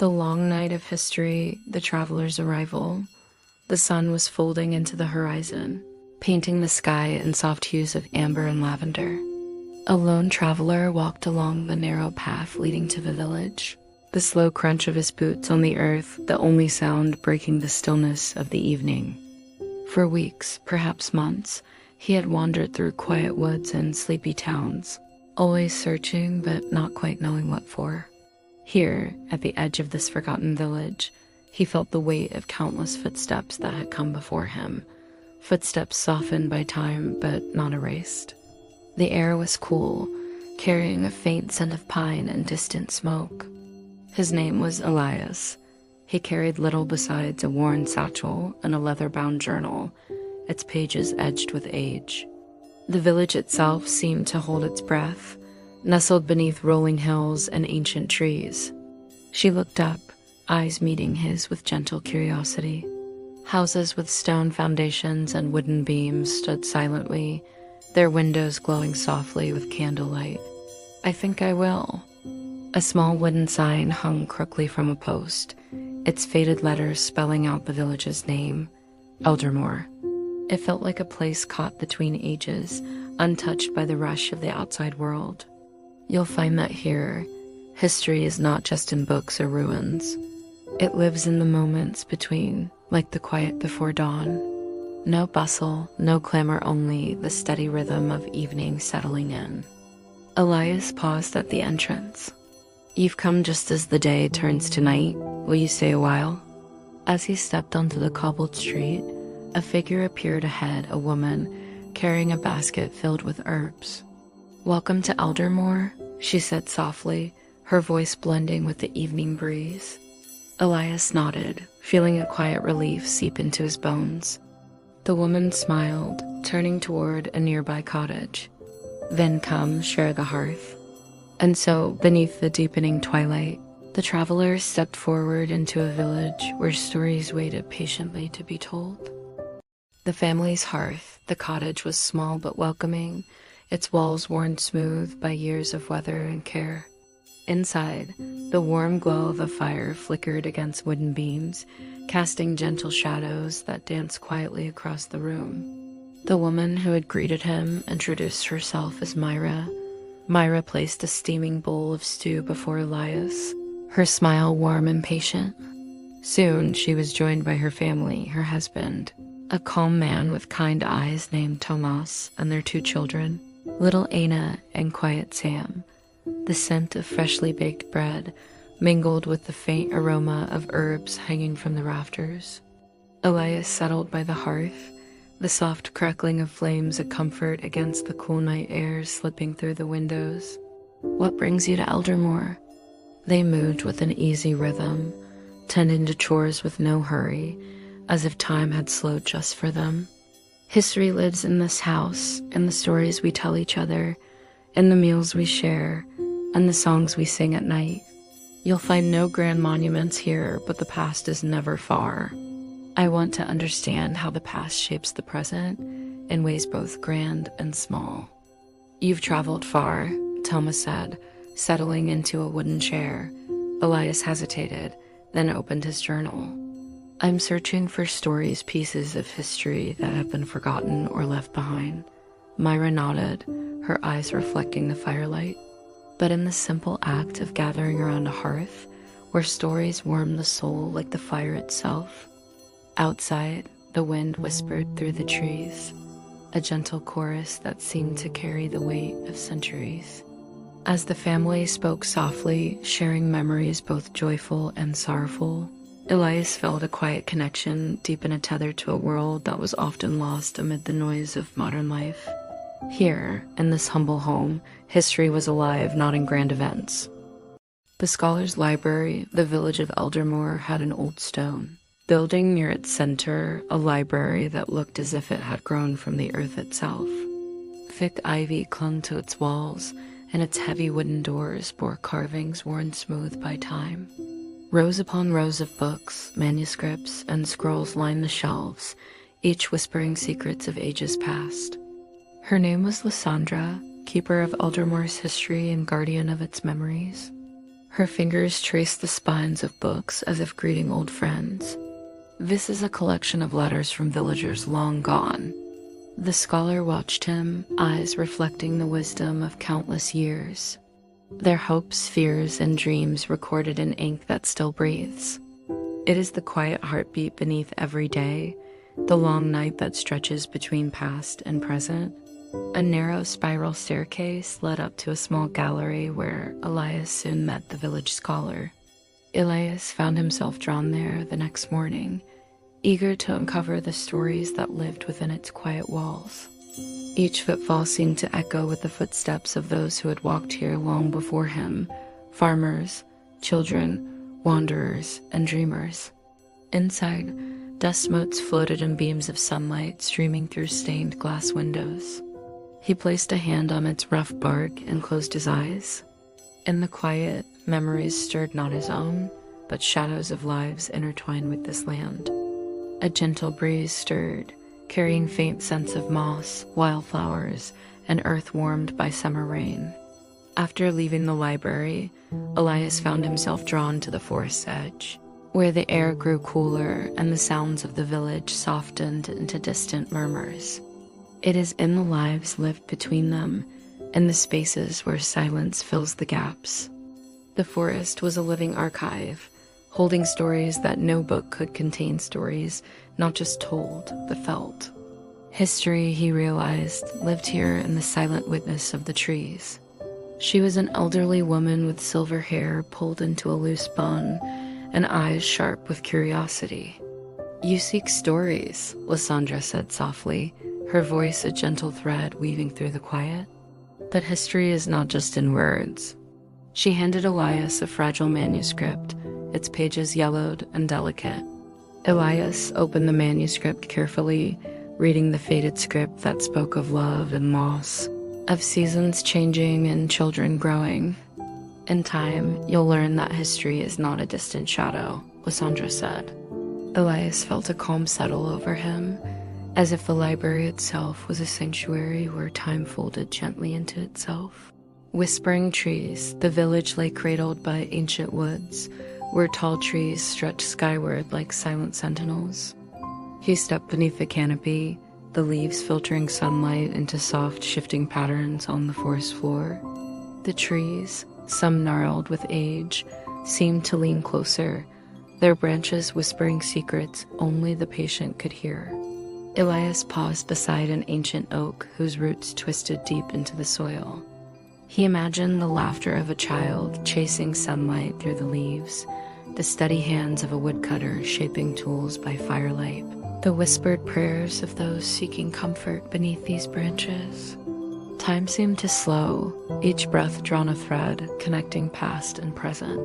The long night of history, the traveler's arrival. The sun was folding into the horizon, painting the sky in soft hues of amber and lavender. A lone traveler walked along the narrow path leading to the village, the slow crunch of his boots on the earth, the only sound breaking the stillness of the evening. For weeks, perhaps months, he had wandered through quiet woods and sleepy towns, always searching but not quite knowing what for. Here, at the edge of this forgotten village, he felt the weight of countless footsteps that had come before him, footsteps softened by time but not erased. The air was cool, carrying a faint scent of pine and distant smoke. His name was Elias. He carried little besides a worn satchel and a leather-bound journal, its pages edged with age. The village itself seemed to hold its breath, nestled beneath rolling hills and ancient trees. She looked up, eyes meeting his with gentle curiosity. Houses with stone foundations and wooden beams stood silently, their windows glowing softly with candlelight. "I think I will." A small wooden sign hung crookly from a post, its faded letters spelling out the village's name, Eldermoor. It felt like a place caught between ages, untouched by the rush of the outside world. You'll find that here, history is not just in books or ruins. It lives in the moments between, like the quiet before dawn. No bustle, no clamor, only the steady rhythm of evening settling in. Elias paused at the entrance. "You've come just as the day turns to night. Will you stay a while?" As he stepped onto the cobbled street, a figure appeared ahead, a woman carrying a basket filled with herbs. "Welcome to Eldermoor," she said softly, her voice blending with the evening breeze. Elias nodded, feeling a quiet relief seep into his bones. The woman smiled, turning toward a nearby cottage. "Then come share the hearth." And so, beneath the deepening twilight, the traveler stepped forward into a village where stories waited patiently to be told. The family's hearth, the cottage, was small but welcoming, its walls worn smooth by years of weather and care. Inside, the warm glow of a fire flickered against wooden beams, casting gentle shadows that danced quietly across the room. The woman who had greeted him introduced herself as Myra. Myra placed a steaming bowl of stew before Elias, her smile warm and patient. Soon, she was joined by her family, her husband, a calm man with kind eyes named Tomas, and their 2 children, little Anna and quiet Sam. The scent of freshly baked bread mingled with the faint aroma of herbs hanging from the rafters. Elias settled by the hearth, the soft crackling of flames a comfort against the cool night air slipping through the windows. "What brings you to Eldermoor?" They moved with an easy rhythm, tending to chores with no hurry, as if time had slowed just for them. "History lives in this house, in the stories we tell each other, in the meals we share, and the songs we sing at night. You'll find no grand monuments here, but the past is never far. I want to understand how the past shapes the present in ways both grand and small." "You've traveled far," Thomas said, settling into a wooden chair. Elias hesitated, then opened his journal. "I'm searching for stories, pieces of history that have been forgotten or left behind." Myra nodded, her eyes reflecting the firelight. But in the simple act of gathering around a hearth, where stories warm the soul like the fire itself. Outside, the wind whispered through the trees, a gentle chorus that seemed to carry the weight of centuries. As the family spoke softly, sharing memories both joyful and sorrowful, Elias felt a quiet connection, deep in a tether to a world that was often lost amid the noise of modern life. Here, in this humble home, history was alive, not in grand events. The Scholars' Library, the village of Eldermoor, had an old stone building near its center, a library that looked as if it had grown from the earth itself. Thick ivy clung to its walls, and its heavy wooden doors bore carvings worn smooth by time. Rows upon rows of books, manuscripts, and scrolls lined the shelves, each whispering secrets of ages past. Her name was Lysandra, keeper of Eldermoor's history and guardian of its memories. Her fingers traced the spines of books as if greeting old friends. This is a collection of letters from villagers long gone. The scholar watched him, eyes reflecting the wisdom of countless years. Their hopes, fears, and dreams recorded in ink that still breathes. It is the quiet heartbeat beneath every day, the long night that stretches between past and present. A narrow spiral staircase led up to a small gallery where Elias soon met the village scholar. Elias found himself drawn there the next morning, eager to uncover the stories that lived within its quiet walls. Each footfall seemed to echo with the footsteps of those who had walked here long before him: farmers, children, wanderers, and dreamers. Inside, dust motes floated in beams of sunlight streaming through stained glass windows. He placed a hand on its rough bark and closed his eyes. In the quiet, memories stirred not his own, but shadows of lives intertwined with this land. A gentle breeze stirred, carrying faint scents of moss, wildflowers, and earth warmed by summer rain. After leaving the library, Elias found himself drawn to the forest's edge, where the air grew cooler and the sounds of the village softened into distant murmurs. It is in the lives lived between them, in the spaces where silence fills the gaps. The forest was a living archive, holding stories that no book could contain, stories not just told, but felt. History, he realized, lived here in the silent witness of the trees. She was an elderly woman with silver hair pulled into a loose bun and eyes sharp with curiosity. "You seek stories," Lysandra said softly, her voice a gentle thread weaving through the quiet. "But history is not just in words." She handed Elias a fragile manuscript, its pages yellowed and delicate. Elias opened the manuscript carefully, reading the faded script that spoke of love and loss, of seasons changing and children growing. "In time, you'll learn that history is not a distant shadow," Lysandra said. Elias felt a calm settle over him, as if the library itself was a sanctuary where time folded gently into itself. Whispering trees, the village lay cradled by ancient woods, where tall trees stretched skyward like silent sentinels. He stepped beneath the canopy, the leaves filtering sunlight into soft, shifting patterns on the forest floor. The trees, some gnarled with age, seemed to lean closer, their branches whispering secrets only the patient could hear. Elias paused beside an ancient oak whose roots twisted deep into the soil. He imagined the laughter of a child chasing sunlight through the leaves, the steady hands of a woodcutter shaping tools by firelight, the whispered prayers of those seeking comfort beneath these branches. Time seemed to slow, each breath drawn a thread connecting past and present.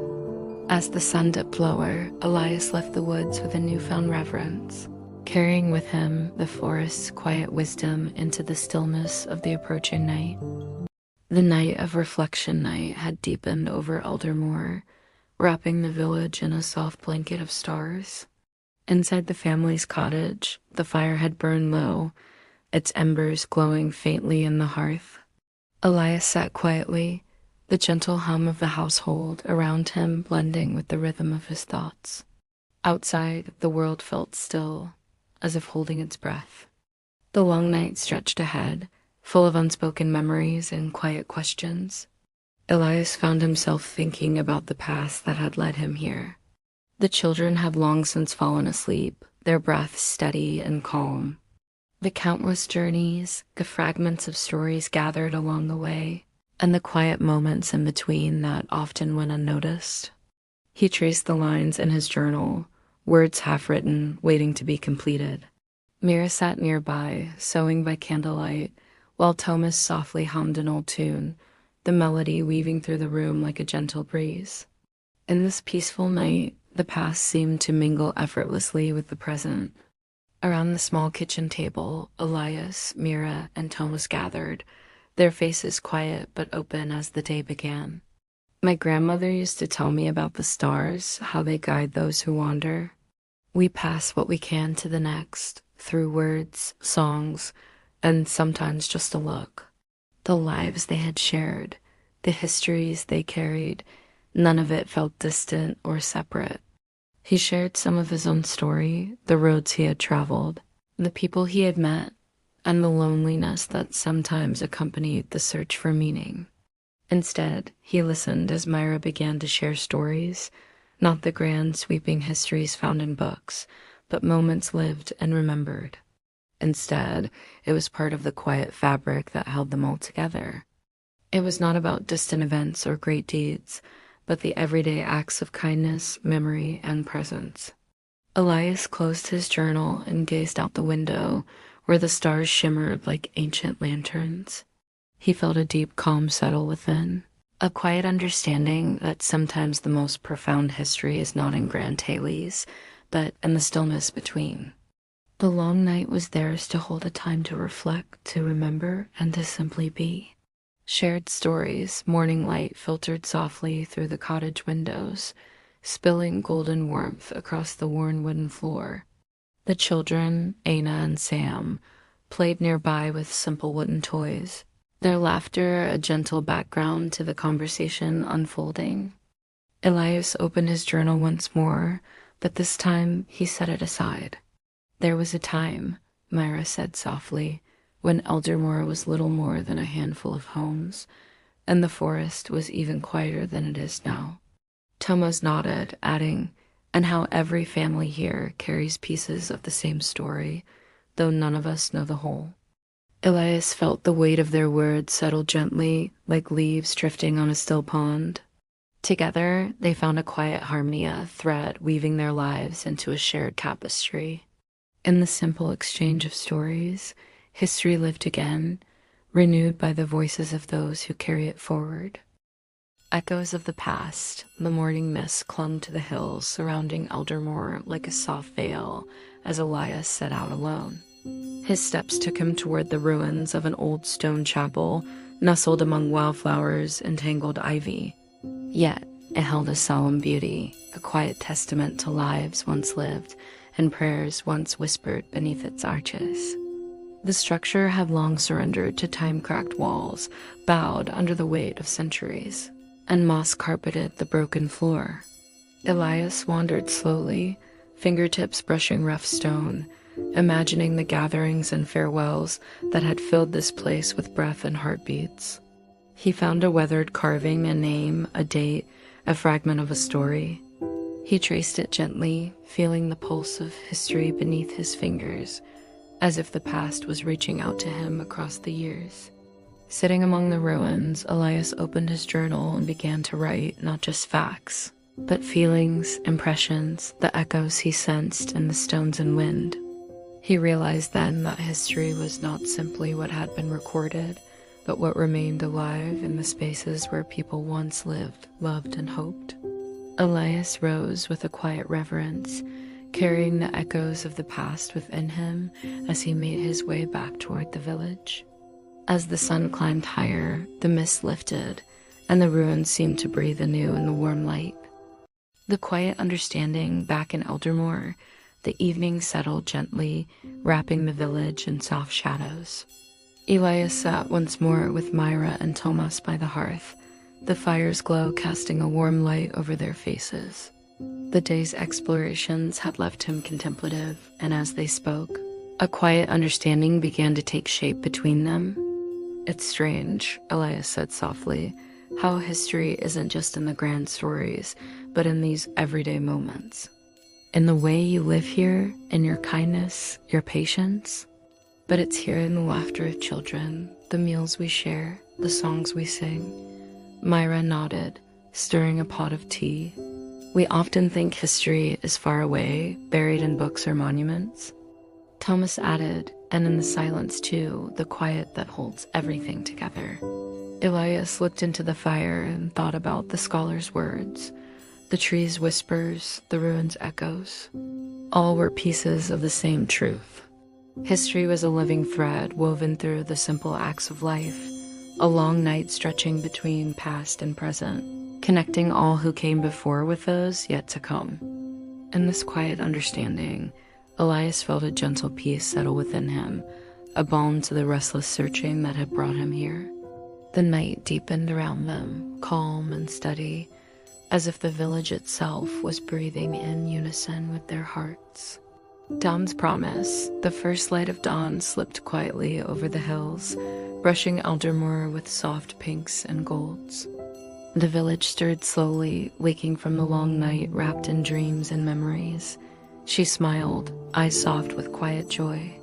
As the sun dipped lower, Elias left the woods with a newfound reverence, carrying with him the forest's quiet wisdom into the stillness of the approaching night. The night of reflection night had deepened over Eldermoor, wrapping the village in a soft blanket of stars. Inside the family's cottage, the fire had burned low, its embers glowing faintly in the hearth. Elias sat quietly, the gentle hum of the household around him blending with the rhythm of his thoughts. Outside, the world felt still, as if holding its breath. The long night stretched ahead, full of unspoken memories and quiet questions. Elias found himself thinking about the past that had led him here. The children had long since fallen asleep, their breaths steady and calm. The countless journeys, the fragments of stories gathered along the way, and the quiet moments in between that often went unnoticed. He traced the lines in his journal, words half-written, waiting to be completed. Mira sat nearby, sewing by candlelight, while Thomas softly hummed an old tune, the melody weaving through the room like a gentle breeze. In this peaceful night, the past seemed to mingle effortlessly with the present. Around the small kitchen table, Elias, Mira, and Thomas gathered, their faces quiet but open as the day began. "My grandmother used to tell me about the stars, how they guide those who wander. We pass what we can to the next, through words, songs, and sometimes just a look. The lives they had shared, the histories they carried, None of it felt distant or separate. He shared some of his own story, the roads he had traveled, the people he had met, and the loneliness that sometimes accompanied the search for meaning. Instead, he listened as Myra began to share stories, not the grand, sweeping histories found in books, but moments lived and remembered. Instead, it was part of the quiet fabric that held them all together. It was not about distant events or great deeds, but the everyday acts of kindness, memory, and presence. Elias closed his journal and gazed out the window, where the stars shimmered like ancient lanterns. He felt a deep calm settle within, a quiet understanding that sometimes the most profound history is not in grand tales, but in the stillness between. The long night was theirs to hold a time to reflect, to remember, and to simply be. Shared stories, morning light filtered softly through the cottage windows, spilling golden warmth across the worn wooden floor. The children, Aina and Sam, played nearby with simple wooden toys, their laughter a gentle background to the conversation unfolding. Elias opened his journal once more, but this time he set it aside. There was a time, Myra said softly, when Eldermoor was little more than a handful of homes, and the forest was even quieter than it is now. Thomas nodded, adding, "And how every family here carries pieces of the same story, though none of us know the whole." Elias felt the weight of their words settle gently, like leaves drifting on a still pond. Together, they found a quiet harmony, a thread weaving their lives into a shared tapestry. In the simple exchange of stories, history lived again, renewed by the voices of those who carry it forward. Echoes of the past, the morning mist clung to the hills surrounding Eldermoor like a soft veil as Elias set out alone. His steps took him toward the ruins of an old stone chapel nestled among wildflowers and tangled ivy. Yet it held a solemn beauty, a quiet testament to lives once lived and prayers once whispered beneath its arches. The structure had long surrendered to time-cracked walls, bowed under the weight of centuries, and moss carpeted the broken floor. Elias wandered slowly, fingertips brushing rough stone, imagining the gatherings and farewells that had filled this place with breath and heartbeats. He found a weathered carving, a name, a date, a fragment of a story. He traced it gently, feeling the pulse of history beneath his fingers, as if the past was reaching out to him across the years. Sitting among the ruins, Elias opened his journal and began to write not just facts, but feelings, impressions, the echoes he sensed in the stones and wind. He realized then that history was not simply what had been recorded, but what remained alive in the spaces where people once lived, loved, and hoped. Elias rose with a quiet reverence, carrying the echoes of the past within him as he made his way back toward the village. As the sun climbed higher, the mist lifted, and the ruins seemed to breathe anew in the warm light. The quiet understanding back in Eldermoor, the evening settled gently, wrapping the village in soft shadows. Elias sat once more with Myra and Thomas by the hearth, the fire's glow casting a warm light over their faces. The day's explorations had left him contemplative, and as they spoke, a quiet understanding began to take shape between them. "It's strange," Elias said softly, "how history isn't just in the grand stories, but in these everyday moments. In the way you live here, in your kindness, your patience. But it's here in the laughter of children, the meals we share, the songs we sing." Myra nodded, stirring a pot of tea. "We often think history is far away, buried in books or monuments." Thomas added, "And in the silence too, the quiet that holds everything together." Elias looked into the fire and thought about the scholar's words, the tree's whispers, the ruins' echoes. All were pieces of the same truth. History was a living thread woven through the simple acts of life, a long night stretching between past and present, connecting all who came before with those yet to come. In this quiet understanding, Elias felt a gentle peace settle within him, a balm to the restless searching that had brought him here. The night deepened around them, calm and steady, as if the village itself was breathing in unison with their hearts. Dawn's promise, the first light of dawn slipped quietly over the hills, brushing Eldermoor with soft pinks and golds. The village stirred slowly, waking from the long night wrapped in dreams and memories. She smiled, eyes soft with quiet joy.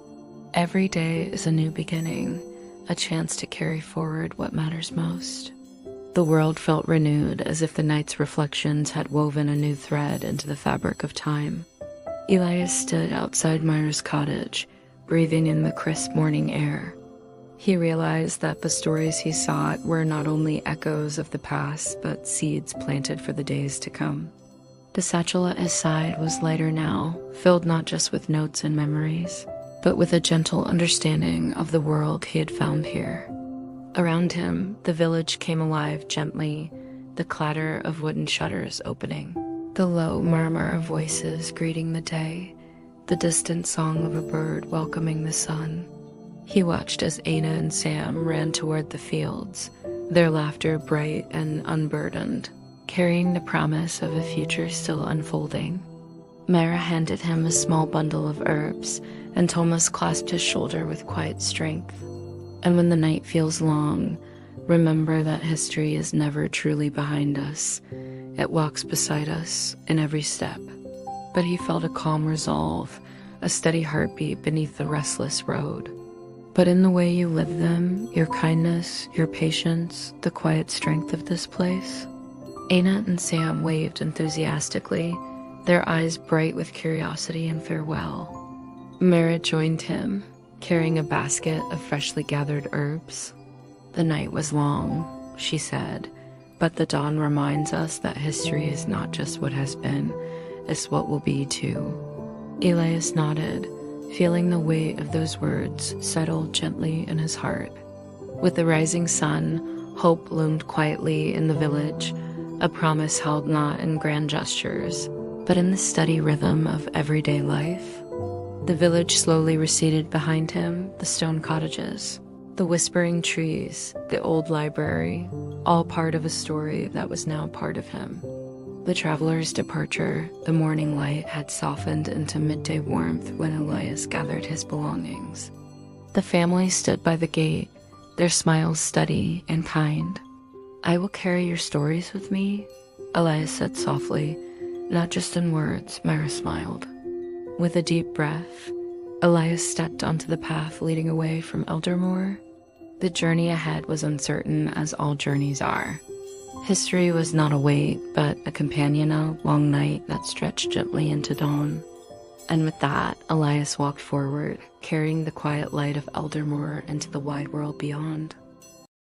Every day is a new beginning, a chance to carry forward what matters most. The world felt renewed, as if the night's reflections had woven a new thread into the fabric of time. Elias stood outside Myra's cottage, breathing in the crisp morning air. He realized that the stories he sought were not only echoes of the past, but seeds planted for the days to come. The satchel at his side was lighter now, filled not just with notes and memories, but with a gentle understanding of the world he had found here. Around him, the village came alive gently, the clatter of wooden shutters opening, the low murmur of voices greeting the day, the distant song of a bird welcoming the sun. He watched as Aina and Sam ran toward the fields, their laughter bright and unburdened, carrying the promise of a future still unfolding. Myra handed him a small bundle of herbs, and Thomas clasped his shoulder with quiet strength. And when the night feels long, remember that history is never truly behind us. It walks beside us in every step. But he felt a calm resolve, a steady heartbeat beneath the restless road. But in the way you live them, your kindness, your patience, the quiet strength of this place. Aina and Sam waved enthusiastically, their eyes bright with curiosity and farewell. Myra joined him, carrying a basket of freshly gathered herbs. The night was long, she said, but the dawn reminds us that history is not just what has been, it's what will be too. Elias nodded, feeling the weight of those words settle gently in his heart. With the rising sun, hope loomed quietly in the village, a promise held not in grand gestures, but in the steady rhythm of everyday life. The village slowly receded behind him, the stone cottages, the whispering trees, the old library, all part of a story that was now part of him. The traveler's departure, the morning light had softened into midday warmth when Elias gathered his belongings. The family stood by the gate, their smiles steady and kind. "I will carry your stories with me," Elias said softly, not just in words. Myra smiled. With a deep breath, Elias stepped onto the path leading away from Eldermoor. The journey ahead was uncertain, as all journeys are. History was not a wait, but a companion, a long night that stretched gently into dawn. And with that, Elias walked forward, carrying the quiet light of Eldermoor into the wide world beyond.